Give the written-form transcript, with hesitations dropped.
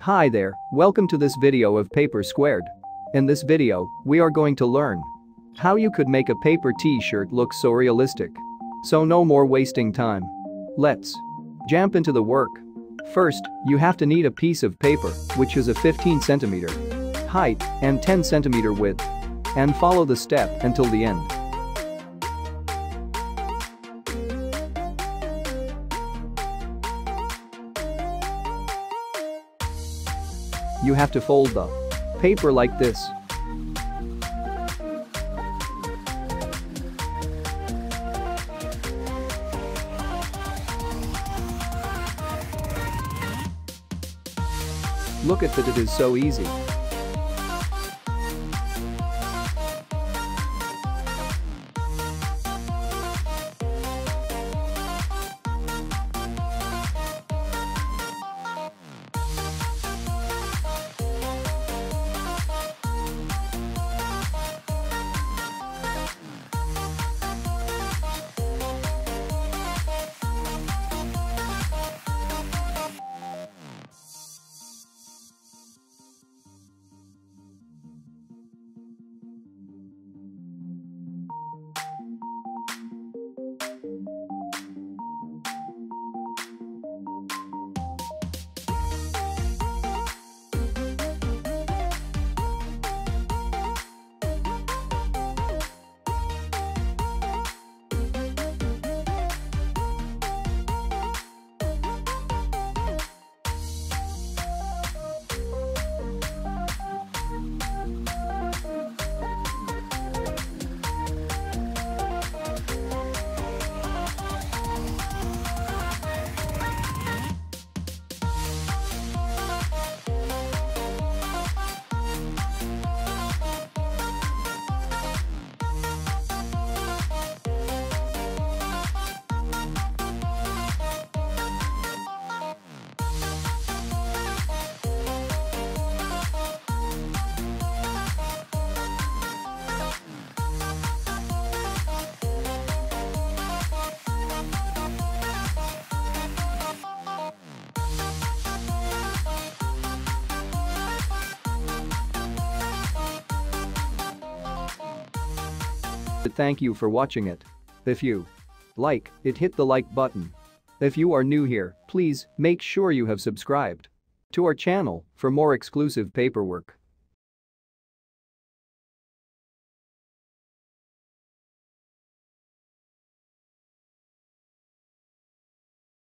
Hi there, welcome to this video of Paper Squared. In this video, we are going to learn how you could make a paper t-shirt look so realistic. So no more wasting time. Let's jump into the work. First, you have to need a piece of paper, which is a 15 centimeter height and 10 centimeter width. And follow the step until the end. You have to fold the paper like this. Look at that, it is so easy. Thank you for watching it. If you like it, hit the like button. If you are new here, please make sure you have subscribed to our channel for more exclusive paperwork.